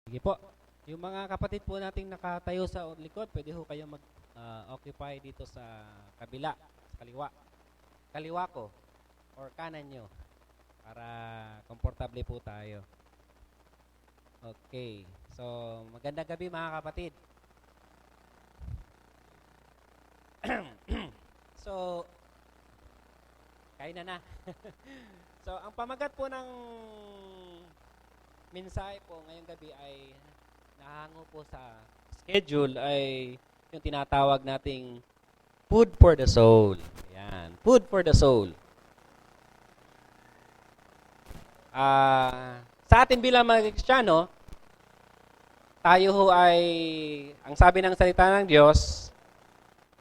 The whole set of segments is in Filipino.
Sige po. Yung mga kapatid po nating nakatayo sa likod, pwede ho kayong mag-occupy dito sa kabila, sa kaliwa. Kaliwa ko or kanan nyo para komportable po tayo. Okay. So, magandang gabi mga kapatid. So, kain na. So, ang pamagat po ng mensahe po ngayong gabi ay nahango po sa schedule ay yung tinatawag nating food for the soul. Ayan, food for the soul. Sa atin bilang mga Kristiyano, tayo ho ay, ang sabi ng salita ng Diyos,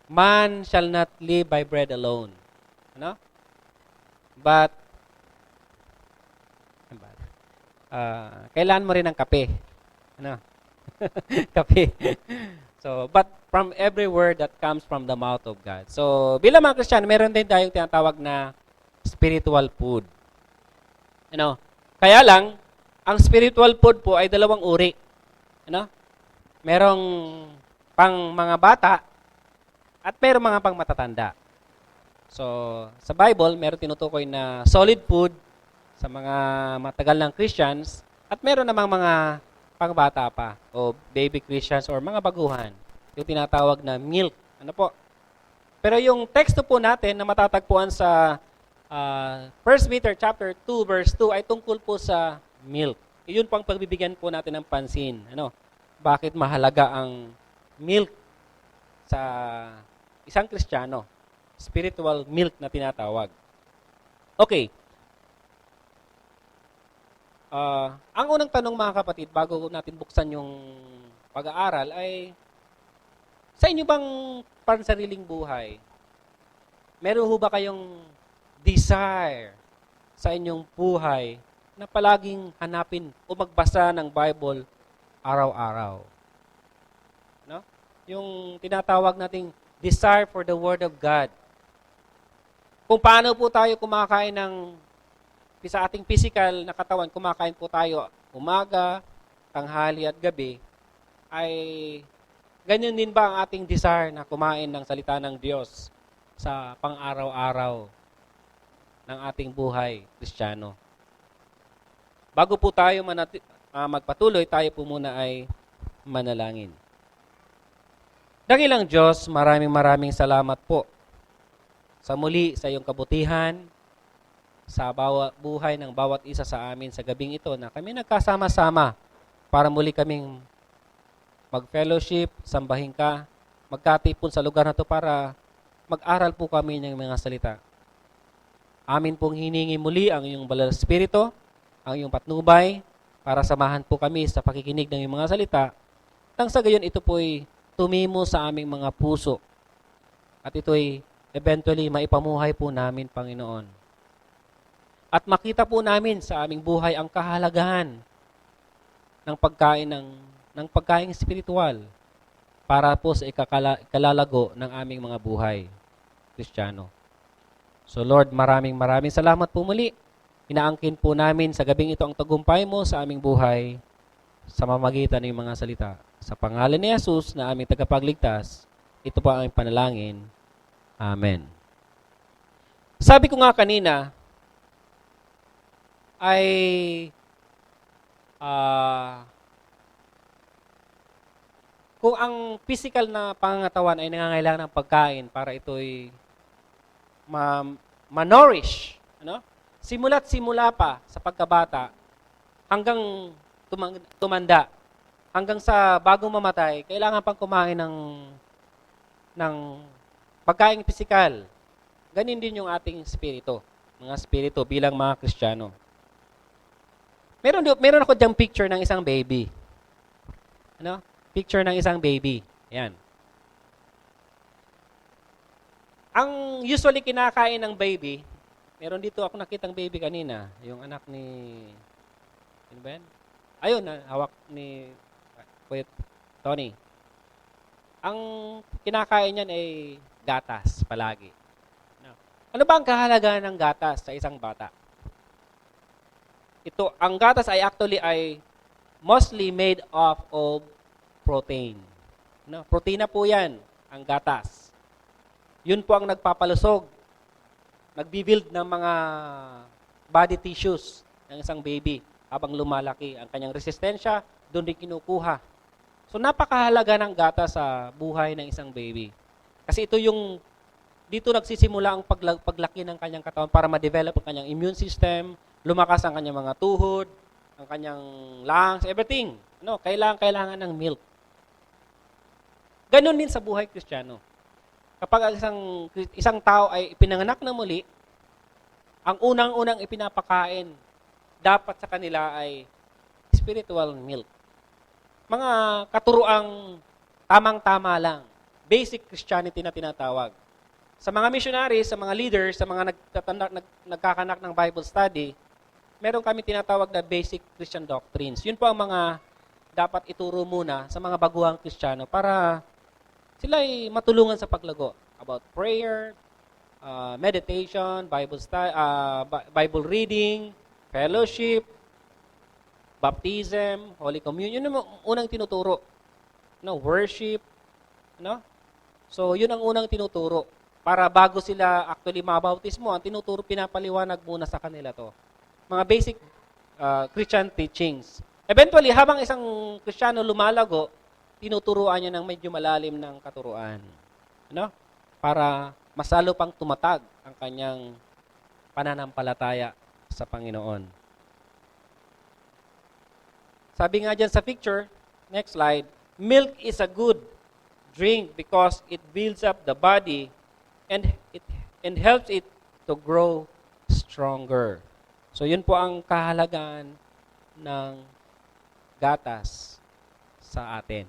man shall not live by bread alone. Ano? But, kailangan mo rin ng kape. Ano? Kape. So, but from every word that comes from the mouth of God. So, bilang mga Kristiyano, meron din tayong tinatawag na spiritual food. Ano? Kaya lang, ang spiritual food po ay dalawang uri. Ano? Merong pang mga bata at merong mga pang matatanda. So, sa Bible, meron tinutukoy na solid food sa mga matagal ng Christians at meron namang mga pangbata pa o baby Christians or mga baguhan. Yung tinatawag na milk. Ano po? Pero yung teksto po natin na matatagpuan sa 1 Peter chapter 2 verse 2 ay tungkol po sa milk. Iyon po ang pagbibigyan po natin ng pansin. Ano? Bakit mahalaga ang milk sa isang Kristiyano? Spiritual milk na tinatawag. Okay. Ang unang tanong mga kapatid, bago natin buksan yung pag-aaral ay, sa inyo bang pansariling buhay, meron ho ba kayong desire sa inyong buhay na palaging hanapin o magbasa ng Bible araw-araw? No? Yung tinatawag nating desire for the Word of God. Kung paano po tayo kumakain ng sa ating physical na katawan, kumakain po tayo umaga, tanghali at gabi, ay ganyan din ba ang ating desire na kumain ng salita ng Diyos sa pang-araw-araw ng ating buhay Kristiyano? Bago po tayo magpatuloy, tayo po muna ay manalangin. Dakilang Diyos, maraming salamat po sa muli sa iyong kabutihan, sa buhay ng bawat isa sa amin sa gabing ito na kami nagkasama-sama para muli kaming mag-fellowship, sambahin ka, magkatipon sa lugar na ito para mag-aral po kami ng mga salita. Amin pong hiningi muli ang iyong Banal na Espiritu, ang iyong patnubay, para samahan po kami sa pakikinig ng iyong mga salita, nang sa gayon ito po'y tumimo sa aming mga puso at ito'y eventually maipamuhay po namin, Panginoon. At makita po namin sa aming buhay ang kahalagahan ng pagkain spiritual para po sa ikalalago ng aming mga buhay Kristiyano. So Lord, maraming salamat po muli. Inaangkin po namin sa gabing ito ang tagumpay mo sa aming buhay sa mamagitan ng mga salita. Sa pangalan ni Jesus na aming tagapagligtas, ito po ang aming panalangin. Amen. Sabi ko nga kanina, ay kung ang physical na pangangatawan ay nangangailangan ng pagkain para ito'y ma-nourish, ano? Simula't simula pa sa pagkabata hanggang tumanda, hanggang sa bagong mamatay, kailangan pang kumain ng pagkain physical. Ganin din yung ating spirito, mga spirito bilang mga Kristiyano. Meron ako diyang picture ng isang baby. Ano? Picture ng isang baby. Ayan. Ang usually kinakain ng baby, meron dito ako nakitang baby kanina, yung anak ni, ano ba yan? Ayun, hawak ni Kuya Tony. Ang kinakain niyan ay gatas palagi. Ano ba ang kahalagahan ng gatas sa isang bata? Ang gatas ay actually ay mostly made of protein. No, protina po yan, ang gatas. Yun po ang nagpapalusog, nagbibuild ng mga body tissues ng isang baby habang lumalaki. Ang kanyang resistensya, doon din kinukuha. So napakahalaga ng gatas sa buhay ng isang baby. Kasi ito yung, dito nagsisimula ang paglaki ng kanyang katawan para ma-develop ang kanyang immune system, lumakas ang kanyang mga tuhod, ang kanyang lungs, everything. No, kailangan ng milk. Ganon din sa buhay Kristiyano. Kapag isang tao ay ipinanganak na muli, ang unang-unang ipinapakain dapat sa kanila ay spiritual milk. Mga katuruang tamang-tama lang. Basic Christianity na tinatawag. Sa mga missionaries, sa mga leaders, sa mga nagkakanak ng Bible study, meron kami tinatawag na basic Christian doctrines. Yun po ang mga dapat ituro muna sa mga baguhang Kristiyano para sila ay matulungan sa paglago about prayer, meditation, Bible reading, fellowship, baptism, Holy Communion. Yun ang unang tinuturo. No, worship. No? So, yun ang unang tinuturo. Para bago sila actually mabautismo, ang tinuturo, pinapaliwanag muna sa kanila to. Mga basic Christian teachings. Eventually, habang isang Kristiyano lumalago, tinuturuan niya ng medyo malalim ng katuruan. Ano? Para masalo pang tumatag ang kanyang pananampalataya sa Panginoon. Sabi nga dyan sa picture, next slide, milk is a good drink because it builds up the body and helps it to grow stronger. So yun po ang kahalagaan ng gatas sa atin.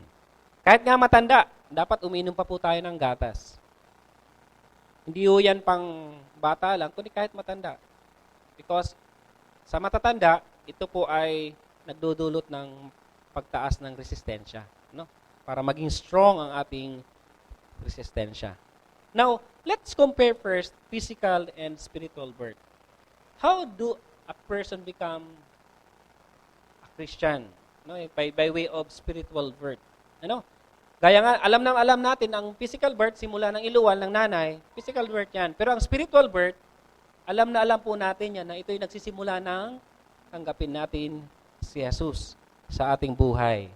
Kahit nga matanda, dapat uminom pa po tayo ng gatas. Hindi ho yan pang bata lang, kundi kahit matanda. Because sa matatanda, ito po ay nagdudulot ng pagtaas ng resistensya, no? Para maging strong ang ating resistensya. Now, let's compare first physical and spiritual birth. How do a person become a Christian? No, by way of spiritual birth. Ano? Gaya nga, alam natin, ang physical birth, simula ng iluwal ng nanay, physical birth yan. Pero ang spiritual birth, alam po natin yan na ito'y nagsisimula ng tanggapin natin si Jesus sa ating buhay.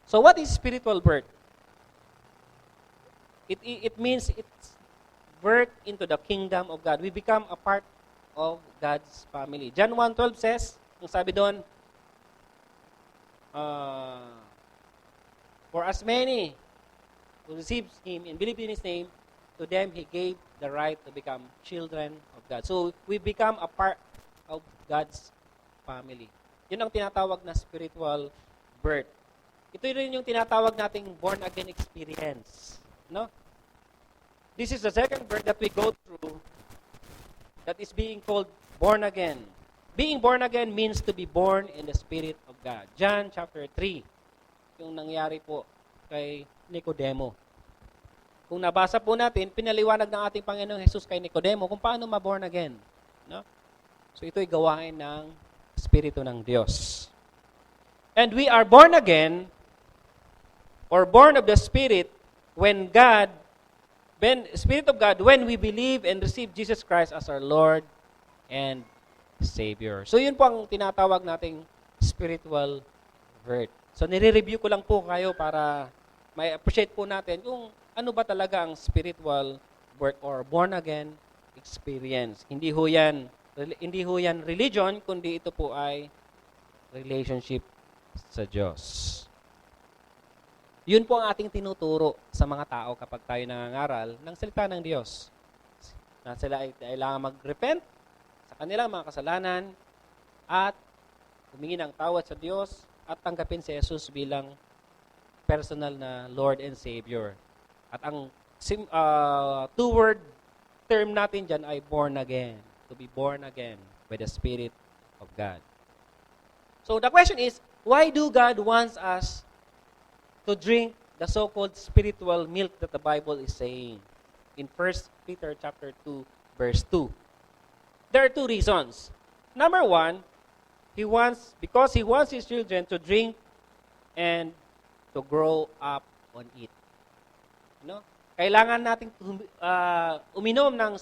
So what is spiritual birth? It means it's birth into the kingdom of God. We become a part of God's family. John 1:12 says, ang sabi doon, for as many who receives Him and believe in His name, to them He gave the right to become children of God. So, we become a part of God's family. Yun ang tinatawag na spiritual birth. Ito rin yung tinatawag nating born-again experience. No? This is the second birth that we go through that is being called born again. Being born again means to be born in the Spirit of God. John chapter 3, yung nangyari po kay Nicodemo. Kung nabasa po natin, pinaliwanag ng ating Panginoong Jesus kay Nicodemo kung paano ma-born again. No? So ito'y gawain ng Espiritu ng Diyos. And we are born again or born of the Spirit when Spirit of God, when we believe and receive Jesus Christ as our Lord and Savior. So yun po ang tinatawag nating spiritual birth. So nire-review ko lang po kayo para may appreciate po natin kung ano ba talaga ang spiritual birth or born again experience. Hindi ho yan religion, kundi ito po ay relationship sa Diyos. Yun po ang ating tinuturo sa mga tao kapag tayo nangangaral ng salita ng Diyos. Na sila ay kailangan mag-repent sa kanilang mga kasalanan at humingi ng tawad sa Diyos at tanggapin si Jesus bilang personal na Lord and Savior. At ang two-word term natin dyan ay born again. To be born again by the Spirit of God. So the question is, why do God wants us to drink the so-called spiritual milk that the Bible is saying in 1 Peter chapter 2, verse 2? There are two reasons. Number one, because He wants His children to drink and to grow up on it. No? Kailangan nating uminom ng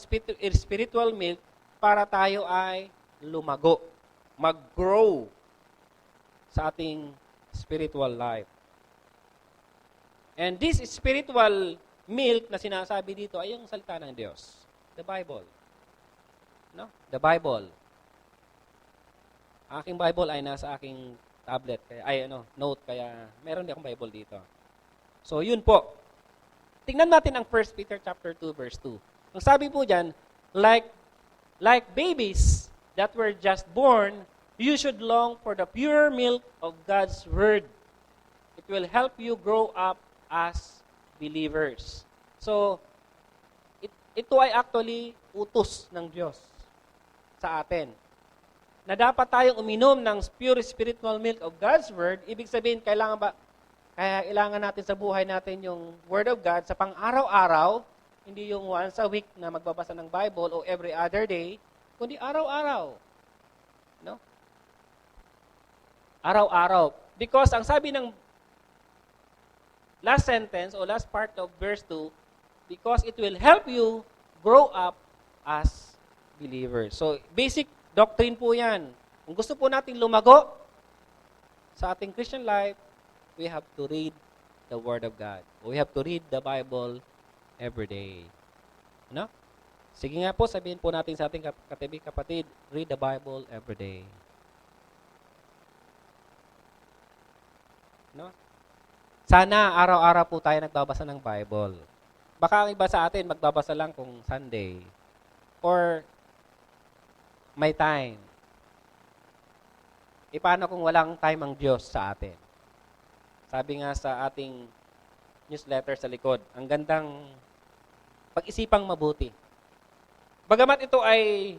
spiritual milk para tayo ay lumago, mag-grow sa ating spiritual life. And this spiritual milk na sinasabi dito ay yung salita ng Diyos, the Bible. No? The Bible. Aking Bible ay nasa aking tablet, note, kaya meron din akong Bible dito. So, yun po. Tingnan natin ang 1 Peter chapter 2 verse 2. Ang sabi po diyan, like babies that were just born, you should long for the pure milk of God's word. It will help you grow up as believers. So, ito ay actually utos ng Diyos sa atin. Na dapat tayong uminom ng pure spiritual milk of God's word. Ibig sabihin, kailangan natin sa buhay natin yung Word of God sa pang-araw-araw, hindi yung once a week na magbabasa ng Bible o every other day, kundi araw-araw. No? Araw-araw. Because ang sabi ng last sentence o last part of verse 2, because it will help you grow up as believers. So, basic doctrine po yan. Kung gusto po natin lumago sa ating Christian life, we have to read the Word of God. We have to read the Bible every day. No? Sige nga po, sabihin po natin sa ating katabi kapatid, read the Bible every day. No? Sana araw-araw po tayo nagbabasa ng Bible. Baka ang iba sa atin magbabasa lang kung Sunday or may time. E paano kung walang time ang Diyos sa atin? Sabi nga sa ating newsletter sa likod, ang gandang pag-isipang mabuti. Bagamat ito ay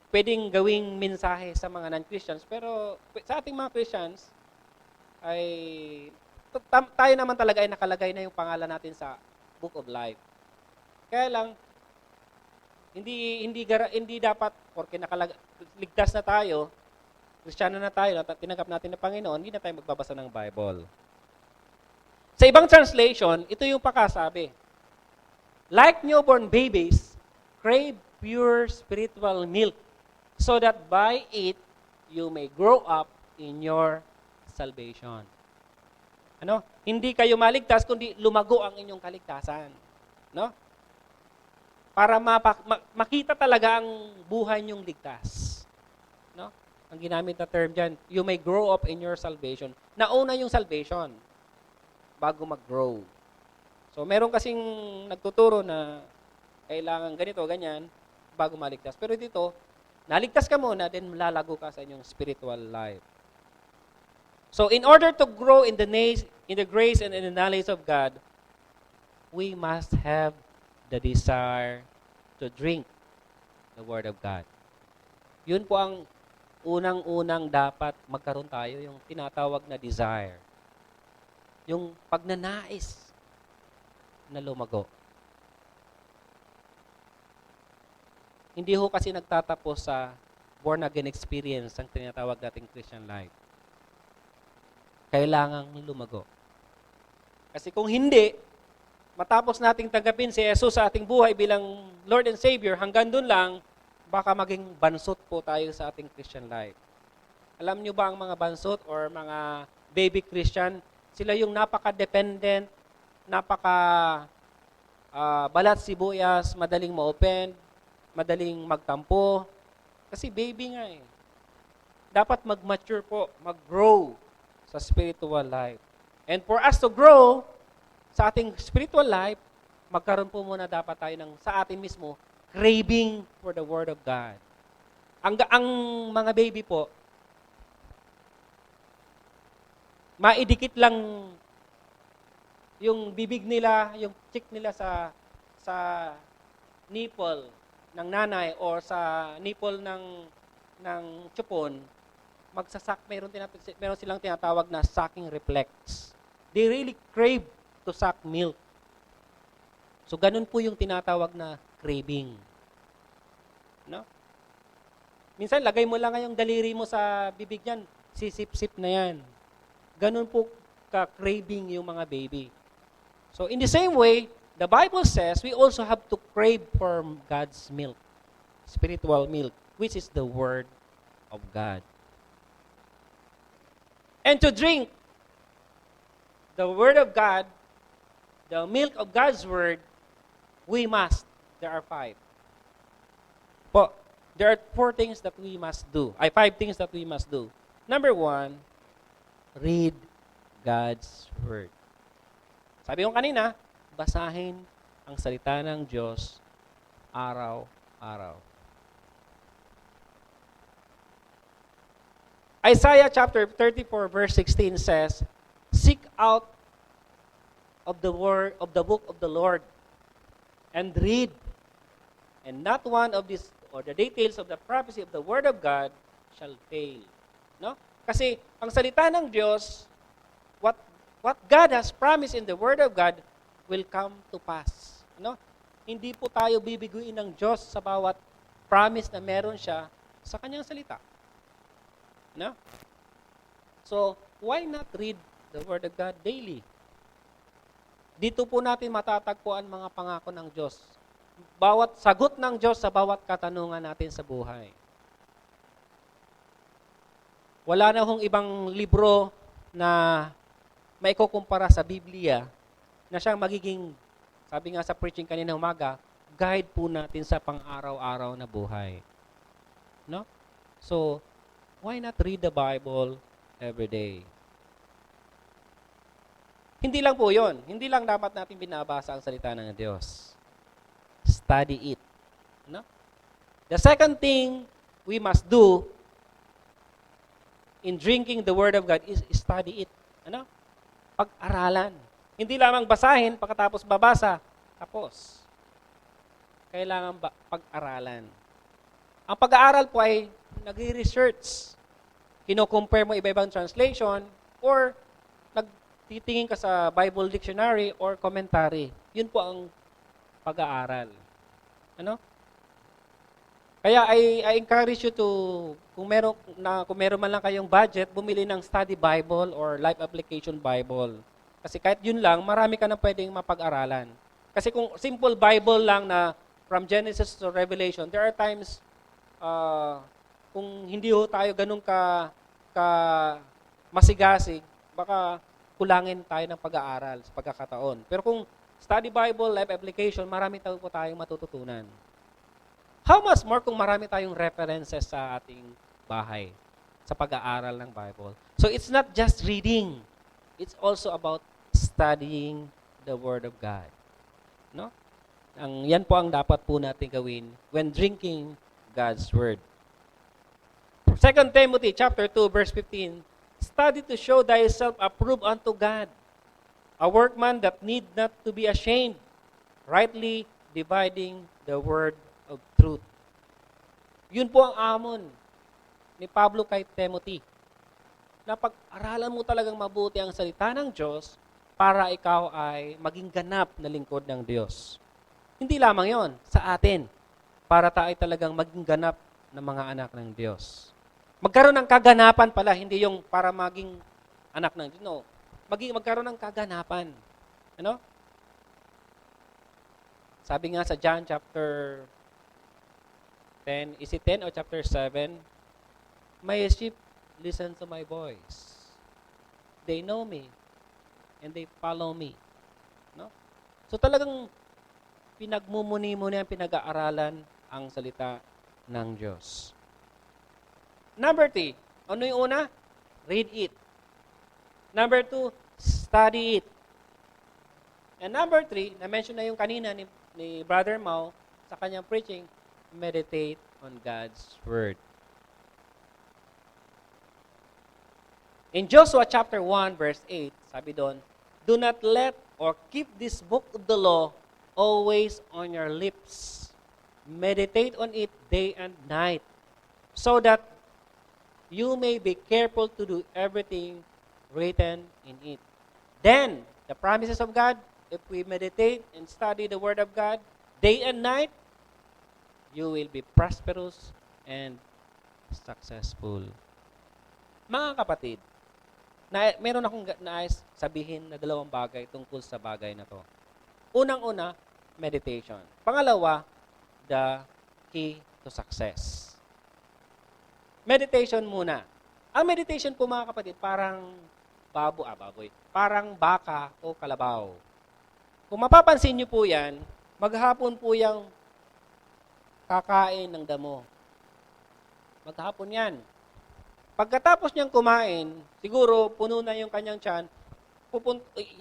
pwedeng gawing mensahe sa mga non-Christians, pero sa ating mga Christians, ay tayo naman talaga ay nakalagay na yung pangalan natin sa Book of Life. Kaya lang, hindi dapat, porque ligtas na tayo, Kristiyano na tayo, tinanggap natin ng Panginoon, hindi na tayo magbabasa ng Bible. Sa ibang translation, ito yung pakasabi. Like newborn babies, crave pure spiritual milk, so that by it, you may grow up in your salvation. Ano? Hindi kayo maligtas, kundi lumago ang inyong kaligtasan. No? Para makita talaga ang buhay niyong ligtas. No? Ang ginamit na term dyan, you may grow up in your salvation. Nauna yung salvation bago mag-grow. So, meron kasing nagtuturo na kailangan ganito, ganyan, bago maligtas. Pero dito, naligtas ka muna, then lalago ka sa inyong spiritual life. So, in order to grow in the grace and in the knowledge of God, we must have the desire to drink the Word of God. Yun po ang unang-unang dapat magkaroon tayo, yung tinatawag na desire. Yung pagnanais na lumago. Hindi ho kasi nagtatapos sa born-again experience ang tinatawag nating Christian life. Kailangang lumago. Kasi kung hindi, matapos nating tanggapin si Jesus sa ating buhay bilang Lord and Savior, hanggang dun lang, baka maging bansot po tayo sa ating Christian life. Alam nyo ba ang mga bansot or mga baby Christian, sila yung napaka-dependent, balat sibuyas, madaling ma-open, madaling magtampo. Kasi baby nga eh. Dapat mag-mature po, mag-grow sa spiritual life. And for us to grow sa ating spiritual life, magkaroon po muna dapat tayo sa atin mismo, craving for the Word of God. Ang mga baby po, maidikit lang yung bibig nila, yung cheek nila sa nipple ng nanay or sa nipple ng chupon, meron silang tinatawag na sucking reflex. They really crave to suck milk. So ganun po yung tinatawag na craving. No? Minsan lagay mo lang yung daliri mo sa bibig niyan, sisip-sip na yan. Ganun po ka-craving yung mga baby. So in the same way, the Bible says we also have to crave for God's milk, spiritual milk, which is the Word of God. And to drink the Word of God, the milk of God's Word, we must. There are 5. There are 4 things that we must do. 5 things that we must do. Number 1, read God's Word. Sabi ko kanina, basahin ang salita ng Diyos araw-araw. Isaiah chapter 34 verse 16 says, "Seek out of the word of the book of the Lord and read, and not one of these or the details of the prophecy of the word of God shall fail." No? Kasi ang salita ng Diyos, what God has promised in the word of God will come to pass. No? Hindi po tayo bibiguin ng Diyos sa bawat promise na meron siya sa kanyang salita. No? So, why not read the word of God daily? Dito po natin matatagpuan mga pangako ng Diyos. Bawat sagot ng Diyos sa bawat katanungan natin sa buhay. Wala na hong ibang libro na maikukumpara sa Biblia na siyang magiging, sabi nga sa preaching kanina umaga, guide po natin sa pang-araw-araw na buhay. No? So, why not read the Bible every day? Hindi lang po yun. Hindi lang dapat natin binabasa ang salita ng Diyos. Study it. No? The second thing we must do in drinking the Word of God is study it. Ano? Pag-aralan. Hindi lamang basahin, pagkatapos babasa, tapos. Kailangan pag-aralan. Ang pag-aaral po ay nag-research. Kino-compare mo iba-ibang translation or nagtitingin ka sa Bible dictionary or commentary. Yun po ang pag-aaral. Ano? Kaya I encourage you to, kung meron man lang kayong budget, bumili ng study Bible or life application Bible. Kasi kahit yun lang, marami ka na pwedeng mapag-aralan. Kasi kung simple Bible lang na from Genesis to Revelation, there are times kung hindi ho tayo ganun ka masigasig, baka kulangin tayo ng pag-aaral sa pagkakataon. Pero kung study Bible, life application, marami po tayong matututunan. How much more kung marami tayong references sa ating bahay sa pag-aaral ng Bible. So it's not just reading. It's also about studying the Word of God. No? Yan po ang dapat po natin gawin when drinking God's Word. 2 Timothy chapter 2 verse 15, "Study to show thyself approved unto God, a workman that need not to be ashamed, rightly dividing the word of truth." Yun po ang amon ni Pablo kay Timothy. Na pag-aralan mo talagang mabuti ang salita ng Diyos para ikaw ay maging ganap na lingkod ng Diyos. Hindi lamang yon sa atin, para tayo talagang maging ganap na mga anak ng Diyos. Magkaroon ng kaganapan pala, hindi yung para maging anak ng Diyos. No. Magkaroon ng kaganapan. Ano? Sabi nga sa John chapter 10, is it 10 or chapter 7? "My sheep listen to my voice. They know me and they follow me." No? So talagang pinagmumuni-muni ang pinag-aaralan ang salita ng Diyos. Number 3, ano yung una? Read it. Number 2, study it. And number 3, na-mention na yung kanina ni Brother Mau sa kanyang preaching, meditate on God's Word. In Joshua chapter 1 verse 8, sabi doon, "Do not let or keep this book of the law always on your lips. Meditate on it day and night, so that you may be careful to do everything written in it. Then, the promises of God, if we meditate and study the Word of God day and night, you will be prosperous and successful." Mga kapatid, Meron akong nais sabihin na dalawang bagay tungkol sa bagay na to. Unang-una, meditation. Pangalawa, the key to success. Meditation muna. Ang meditation po mga kapatid, parang baboy. Parang baka o kalabaw. Kung mapapansin niyo po yan, maghapon po yung kakain ng damo. Maghapon yan. Pagkatapos niyang kumain, siguro puno na yung kanyang tiyan,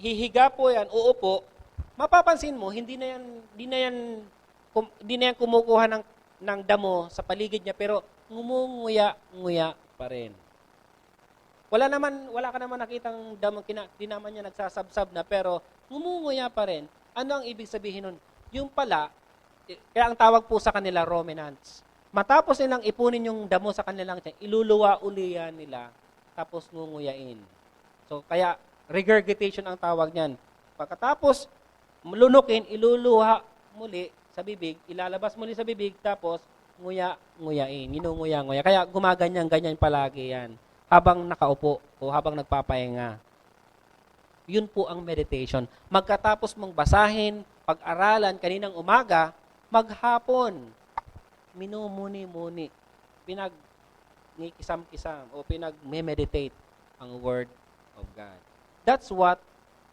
hihiga po yan, uupo, mapapansin mo, hindi na yan kumukuha ng damo sa paligid niya, pero ngumunguya-nguya pa rin. Wala ka naman nakitang damo, di naman niya nagsasabsab na, pero ngumunguya pa rin. Ano ang ibig sabihin nun? Yung pala, kaya ang tawag po sa kanila, ruminants. Matapos nilang ipunin yung damo sa kanilang tiyan, iluluwa uli yan nila, tapos ngunguyain. So, kaya regurgitation ang tawag niyan. Pagkatapos, lunukin, iluluha muli sa bibig, ilalabas muli sa bibig, tapos nguyain, nginunguya-nguya. Kaya gumaganyan-ganyan palagi yan, habang nakaupo o habang nagpapahinga. Yun po ang meditation. Magkatapos mong basahin, pag-aralan kaninang umaga, maghapon, minumuni-muni, pinag-nikisam-kisam o pinag-meditate ang Word of God. That's what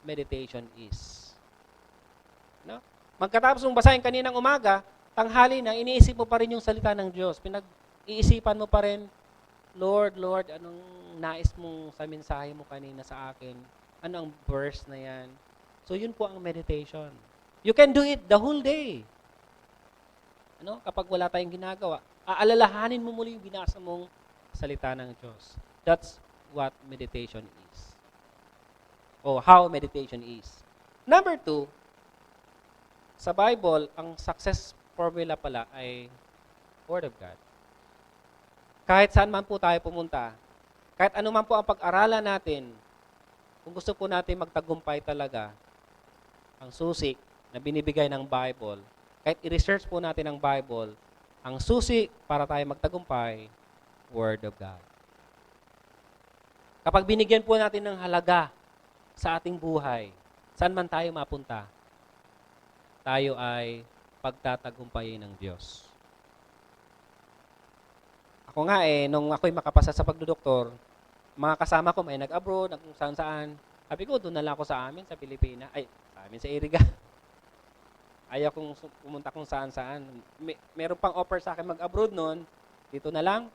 meditation is. No? Magkatapos mong basahin kaninang umaga, tanghali na, iniisip mo pa rin yung salita ng Diyos. Pinag-iisipan mo pa rin, Lord, anong nais mong sa mensahe mo kanina sa akin? Ano ang verse na yan? So, yun po ang meditation. You can do it the whole day. Ano? Kapag wala tayong ginagawa, aalalahanin mo muli yung binasa mong salita ng Diyos. That's what meditation is. O how meditation is. Number 2, sa Bible, ang success formula pala ay Word of God. Kahit saan man po tayo pumunta, kahit ano man po ang pag-aralan natin, kung gusto po natin magtagumpay talaga, ang susi na binibigay ng Bible, kahit i-research po natin ang Bible, ang susi para tayo magtagumpay, Word of God. Kapag binigyan po natin ng halaga sa ating buhay, saan man tayo mapunta, tayo ay pagtatagumpayin ng Diyos. Ako nga nung ako'y makapasa sa pagdodoktor, mga kasama ko may nag-abroad, kung saan-saan. Sabi ko, doon na lang ako sa amin, sa Pilipinas. Sa amin sa Iriga. Ayaw kong pumunta kung saan-saan. Meron pang offer sa akin mag-abroad noon, dito na lang.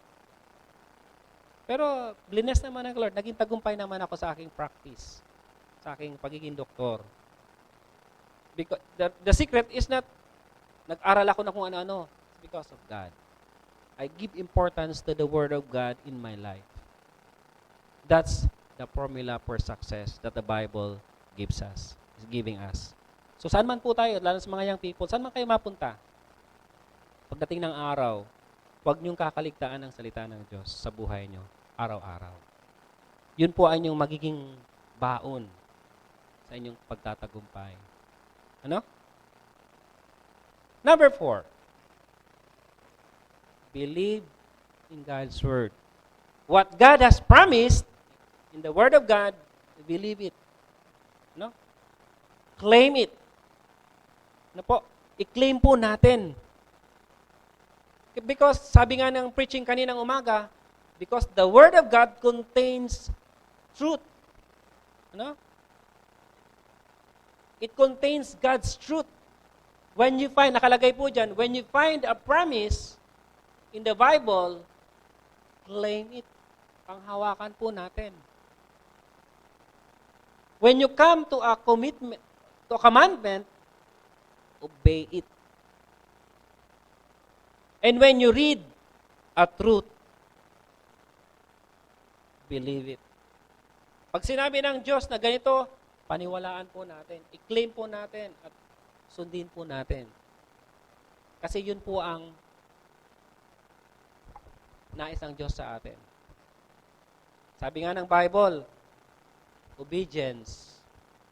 Pero, bless naman ng Lord, naging tagumpay naman ako sa aking practice, sa aking pagiging doktor. Because the secret is not, nag-aral ako na kung ano-ano. It's because of God. I give importance to the Word of God in my life. That's the formula for success that the Bible gives us, is giving us. So saan man po tayo, lalo sa mga young people, saan man kayo mapunta? Pagdating ng araw, huwag niyong kakaligtaan ang salita ng Diyos sa buhay niyo, araw-araw. Yun po ay inyong magiging baon sa inyong pagtatagumpay. Ano? Number 4, believe in God's Word. What God has promised in the Word of God, believe it. No? Claim it. Ano po? I-claim po natin. Because, sabi nga ng preaching kaninang umaga, because the Word of God contains truth. Ano? It contains God's truth. When you find, nakalagay po dyan, when you find a promise in the Bible, claim it. Panghawakan po natin. When you come to a commitment, to a commandment, obey it. And when you read a truth, believe it. Pag sinabi ng Diyos na ganito, paniwalaan po natin, i-claim po natin, at sundin po natin. Kasi yun po ang nais ng Diyos sa atin. Sabi nga ng Bible, obedience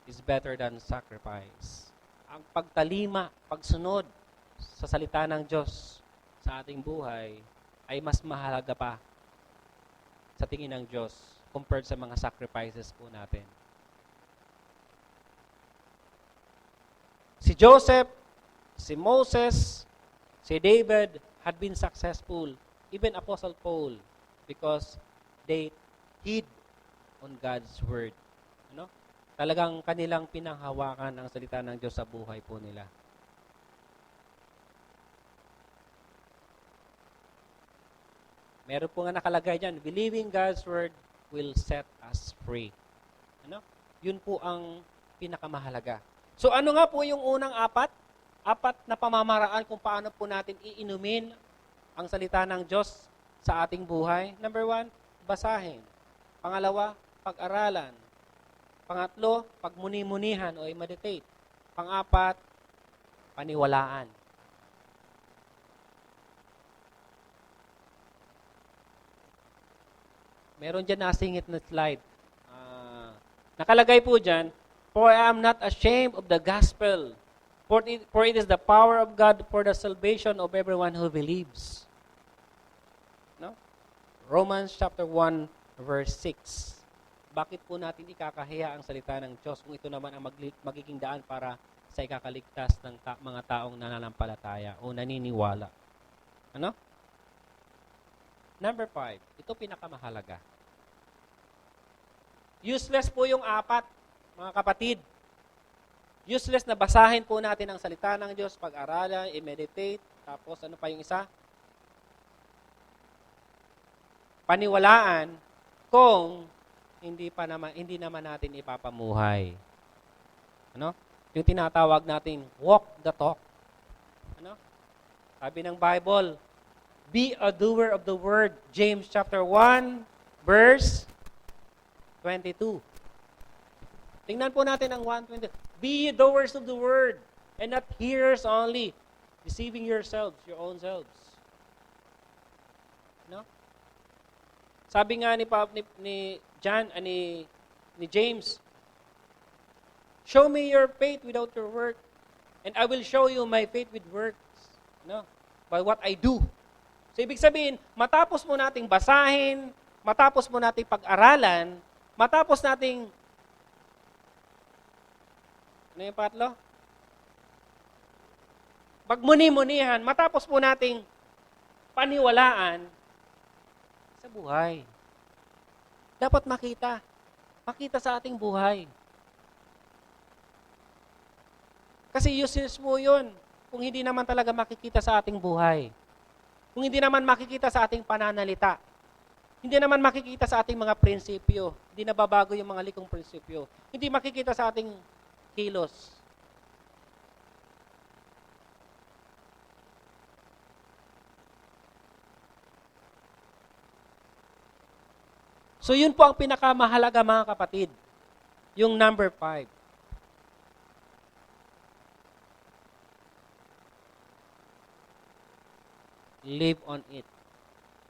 is better than sacrifice. Ang pagtalima, pagsunod sa salita ng Diyos sa ating buhay ay mas mahalaga pa sa tingin ng Diyos compared sa mga sacrifices po natin. Si Joseph, si Moses, si David had been successful, even Apostle Paul, because they hid on God's word. Ano? Talagang kanilang pinanghawakan ang salita ng Diyos sa buhay po nila. Meron po nga nakalagay dyan, believing God's word will set us free. Ano? Yun po ang pinakamahalaga. So ano nga po yung unang apat? Apat na pamamaraan kung paano po natin iinumin ang salita ng Diyos sa ating buhay. Number 1, basahin. Pangalawa, pag-aralan. Pangatlo, pagmuni-munihan o i-meditate. Pang-apat, paniwalaan. Meron dyan nasingit na slide. Nakalagay po dyan, for I am not ashamed of the gospel, for it is the power of God for the salvation of everyone who believes. No? Romans chapter 1, verse 6. Bakit po natin ikakahiya ang salita ng Diyos kung ito naman ang magiging daan para sa ikakaligtas ng mga taong nananampalataya o naniniwala? Ano? Number 5, ito pinakamahalaga. Useless po yung apat, mga kapatid. Useless na basahin po natin ang salita ng Diyos, pag-aralan, i-meditate, tapos ano pa yung isa? Paniwalaan kung hindi naman natin ipapamuhay. Ano? Yung tinatawag natin walk the talk. Ano? Sabi ng Bible, be a doer of the word. James chapter 1, verse 22. Tingnan po natin ang 1:20. Be doers of the word and not hearers only, deceiving yourselves, your own selves. No? Sabi nga ni James, show me your faith without your work, and I will show you my faith with works. No? By what I do. So, ibig sabihin, matapos mo nating basahin, matapos mo nating pag-aralan, matapos nating, ano yung patlo? Pagmuni-munihan, matapos po nating paniwalaan sa buhay. Dapat makita. Makita sa ating buhay. Kasi useless po yun kung hindi naman talaga makikita sa ating buhay. Kung hindi naman makikita sa ating pananalita. Hindi naman makikita sa ating mga prinsipyo. Hindi nababago yung mga likong prinsipyo. Hindi makikita sa ating kilos. So yun po ang pinakamahalaga, mga kapatid. Yung number 5. Live on it.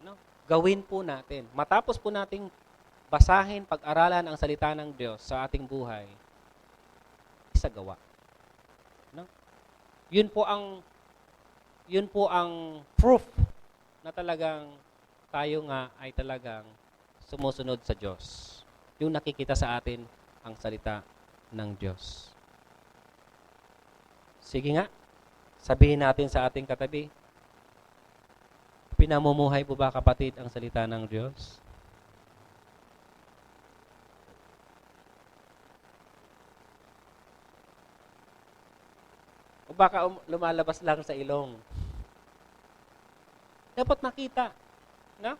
No? Gawin po natin. Matapos po nating basahin, pag-aralan ang salita ng Diyos sa ating buhay, isagawa. No? Yun po ang proof na talagang tayo nga ay talagang sumusunod sa Diyos. Yung nakikita sa atin ang salita ng Diyos. Sige nga, sabihin natin sa ating katabi, pinamumuhay po ba, kapatid, ang salita ng Diyos? O baka lumalabas lang sa ilong? Dapat makita. No?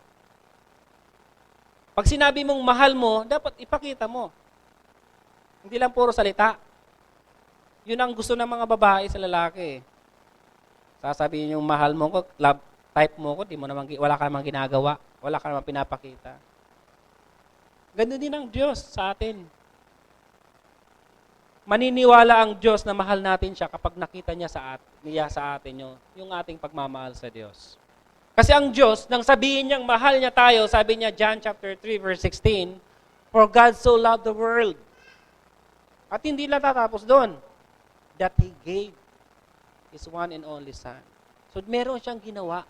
Pag sinabi mong mahal mo, dapat ipakita mo. Hindi lang puro salita. Yun ang gusto ng mga babae sa lalaki. Sasabihin yung mahal mo ko, love type mo ko, wala ka namang ginagawa, wala ka namang pinapakita. Ganun din ang Diyos sa atin. Maniniwala ang Diyos na mahal natin siya kapag nakita niya sa atin yung ating pagmamahal sa Diyos. Kasi ang Diyos, nang sabihin niyang mahal niya tayo, sabi niya John chapter 3 verse 16, for God so loved the world. At hindi lang tatapos doon, that He gave His one and only Son. So meron siyang ginawa.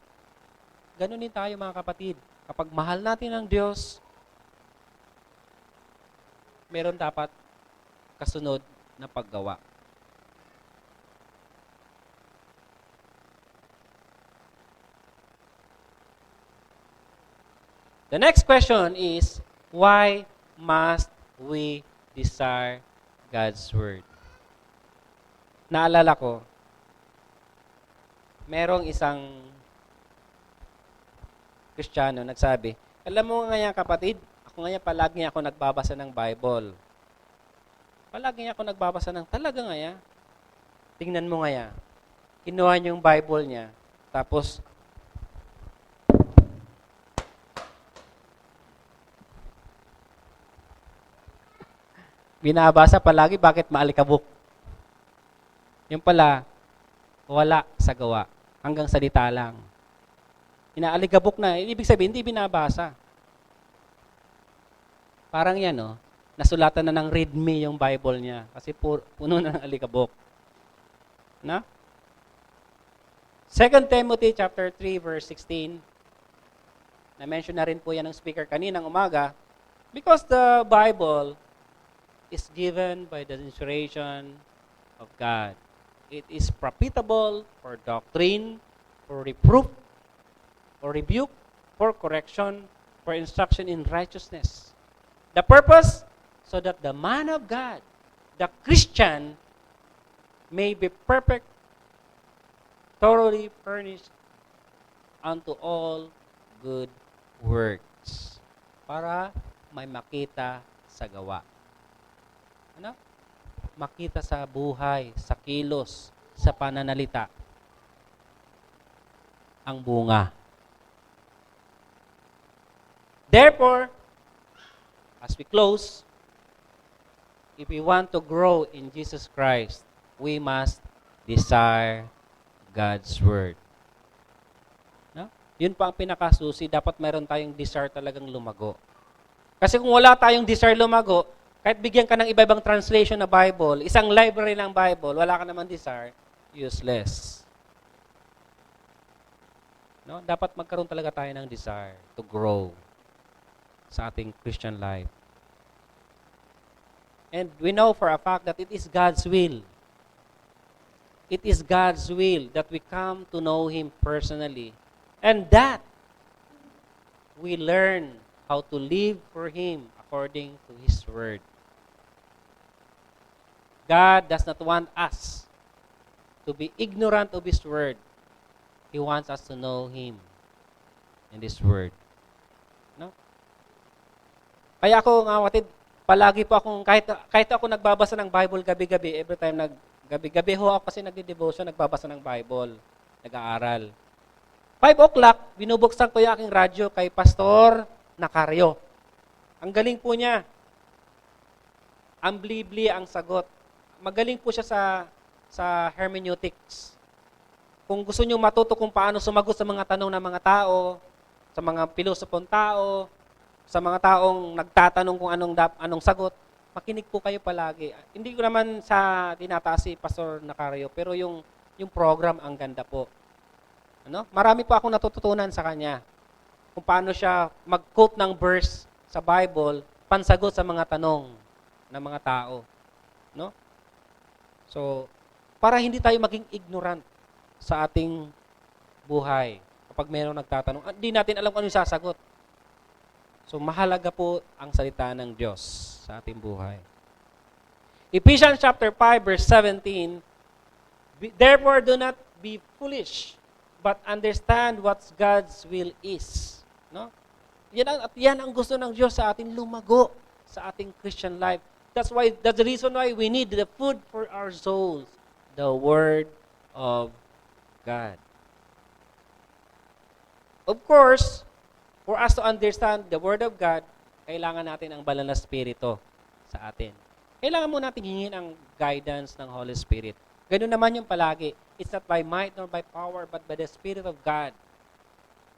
Ganun din tayo, mga kapatid. Kapag mahal natin ang Diyos, meron dapat kasunod na paggawa. The next question is, why must we desire God's Word? Naalala ko, merong isang Kristiyano nagsabi, alam mo nga kapatid, ako nga palagi ako nagbabasa ng Bible. Palagi ako nagbabasa ng talaga nga. Tingnan mo nga. Kinuha niya yung Bible niya, tapos binabasa palagi, bakit maalikabok? Yung pala, wala sa gawa. Hanggang salita lang. Inaalikabok na, ibig sabihin, hindi binabasa. Parang yan, nasulatan na ng read me yung Bible niya. Kasi puno na ng alikabok. Na? 2 Timothy chapter 3, verse 16. Na-mention na rin po yan ng speaker kaninang umaga. Because the Bible is given by the inspiration of God. It is profitable for doctrine, for reproof, for rebuke, for correction, for instruction in righteousness. The purpose, so that the man of God, the Christian, may be perfect, thoroughly furnished unto all good works. Para may makita sa gawa. Ano? Makita sa buhay, sa kilos, sa pananalita, ang bunga. Therefore, as we close, if we want to grow in Jesus Christ, we must desire God's Word. No? Yun pa ang pinakasusi. Dapat meron tayong desire talagang lumago. Kasi kung wala tayong desire lumago, kahit bigyan ka ng iba-ibang translation na Bible, isang library ng Bible, wala ka naman desire, useless. No? Dapat magkaroon talaga tayo ng desire to grow sa ating Christian life. And we know for a fact that it is God's will. It is God's will that we come to know Him personally. And that we learn how to live for Him according to His Word. God does not want us to be ignorant of His Word. He wants us to know Him in this Word. No? Kaya ako, mga kapatid, palagi po akong, kahit ako nagbabasa ng Bible gabi-gabi, every time gabi-gabi ho ako kasi nagdi-devotion, nagbabasa ng Bible, nag-aaral. 5 o'clock, binubuksan ko yung aking radyo kay Pastor Nacaryo. Ang galing po niya. Ang blibli ang sagot. Magaling po siya sa hermeneutics. Kung gusto niyo matuto kung paano sumagot sa mga tanong ng mga tao, sa mga pilosopong tao, sa mga taong nagtatanong kung anong sagot, makinig po kayo palagi. Hindi ko naman sa tinataas si Pastor Nacaryo, pero yung program ang ganda po. Ano? Marami po akong natututunan sa kanya. Kung paano siya mag-quote ng verse sa Bible, pansagot sa mga tanong ng mga tao. No? So, para hindi tayo maging ignorant sa ating buhay. Kapag mayroong nagtatanong, hindi natin alam kung ano yung sasagot. So, mahalaga po ang salita ng Diyos sa ating buhay. Ephesians chapter 5, verse 17, therefore, do not be foolish, but understand what God's will is. No? Yan ang gusto ng Diyos sa ating lumago sa ating Christian life. That's the reason why we need the food for our souls, the Word of God. Of course, for us to understand the Word of God, kailangan natin ang banal na Espiritu sa atin. Kailangan mo natin hingin ang guidance ng Holy Spirit. Ganun naman yung palagi. It's not by might nor by power, but by the Spirit of God.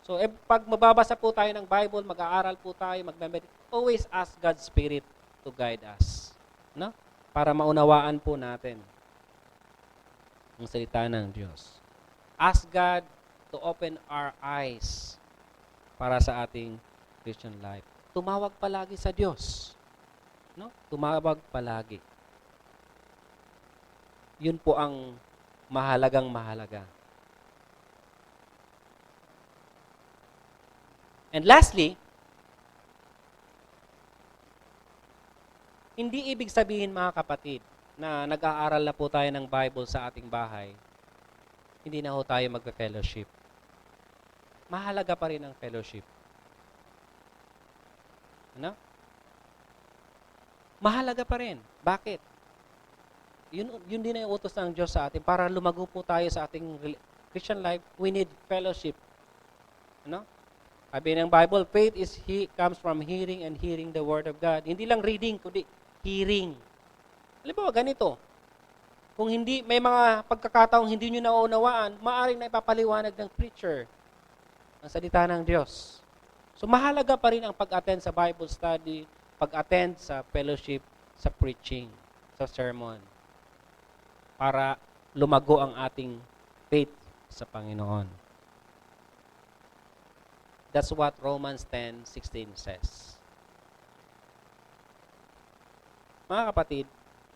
So, pag mababasa po tayo ng Bible, mag-aaral po tayo, mag-meditate, always ask God's Spirit to guide us. No? Para maunawaan po natin ang salita ng Diyos. Ask God to open our eyes para sa ating Christian life. Tumawag palagi sa Diyos. No? Tumawag palagi. Yun po ang mahalaga. And lastly, hindi ibig sabihin mga kapatid na nag-aaral na po tayo ng Bible sa ating bahay, hindi na ho tayo magpe-fellowship. Mahalaga pa rin ang fellowship. Ano? Mahalaga pa rin. Bakit? Yun din ang utos ng Diyos sa atin. Para lumago po tayo sa ating Christian life, we need fellowship. Ano? Sabi ng Bible, faith comes from hearing and hearing the Word of God. Hindi lang reading, kundi hearing. Alam po, ganito. Kung hindi, may mga pagkakataong hindi nyo nauunawaan, maaaring na ipapaliwanag ng preacher ang salita ng Diyos. So, mahalaga pa rin ang pag-attend sa Bible study, pag-attend sa fellowship, sa preaching, sa sermon, para lumago ang ating faith sa Panginoon. That's what Romans 10:16 says. Mga kapatid,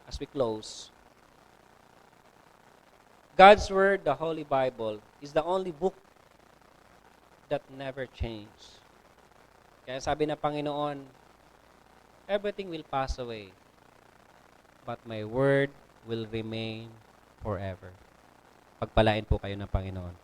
as we close, God's Word, the Holy Bible, is the only book that never changes. Kaya sabi ng Panginoon, everything will pass away, but my Word will remain forever. Pagpalain po kayo ng Panginoon.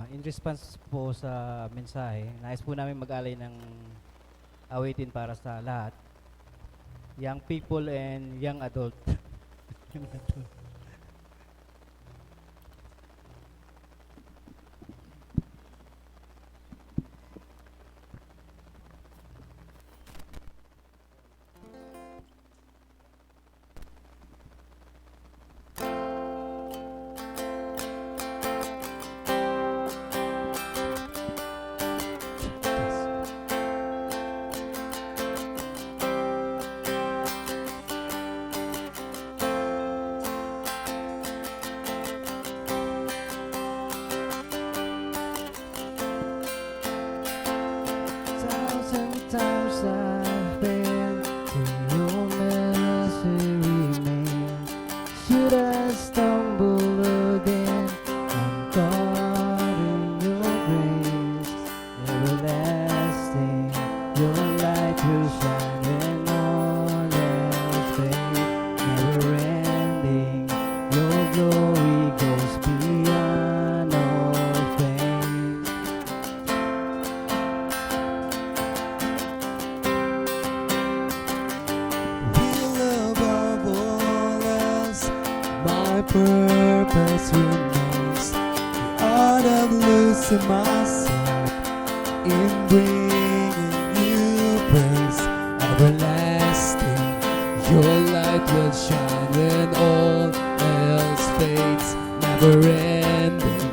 In response po sa mensahe, nais po namin mag-alay ng awitin para sa lahat, young people and young adult. Sometimes I've been to your misery man. Should I stumble again, I'm caught in your grace. Everlasting, your light will shine when all else fades. Never ending, your glory goes beyond all fame. Above all else, my purpose remains the art of losing myself in bringing you praise. Everlasting, your light will shine when all else fades. Never ending,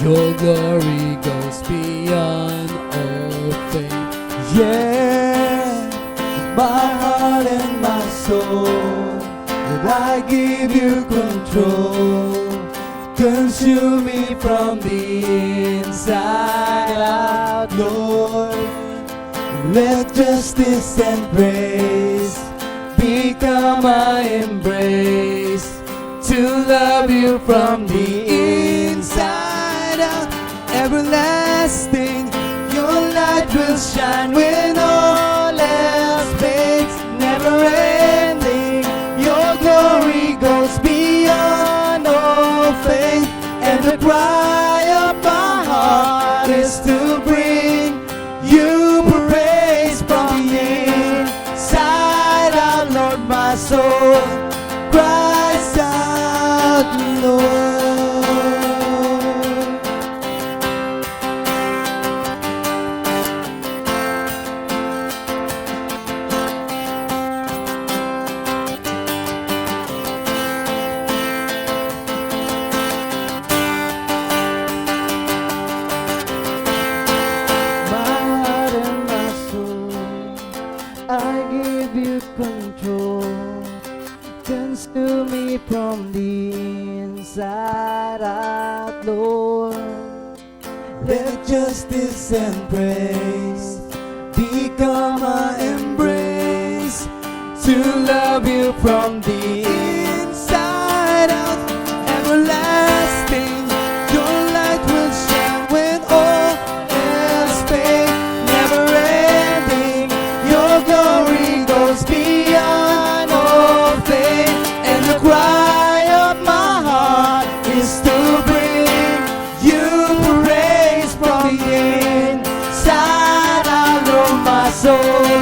your glory goes beyond all fame. Yeah, my heart and my soul, would I give you control? Consume me from the inside out, Lord. Let justice and praise become my embrace, to love you from the inside out. Everlasting, your light will shine when all else fades. Never ending, your glory goes beyond all faith. And the cry of my heart is to bring you praise from the inside out, Lord. My soul cries out, Lord. from the inside out, Lord. Let justice and praise become our embrace, to love you from the inside out. Everlasting, your light will shine when all else fades. Never ending, your glory goes beyond all faith. And the cry of my heart is to bring you praise from the inside out. Lord, my soul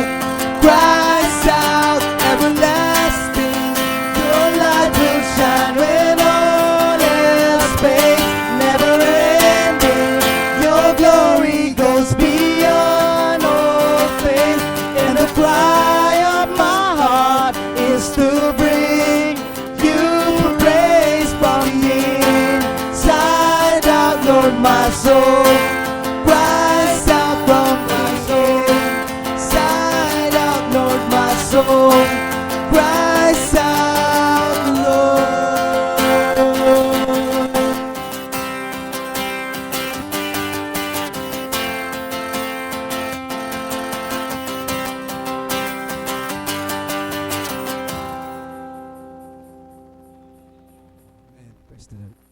cries out. Everlasting, your light will shine when all else fades. Never ending, your glory goes beyond all faith. And the cry of my heart is to bring you praise from the inside out. Lord, my soul cries out from my inside out. Lord, my soul cries out, Lord. Amen. Praise the Lord.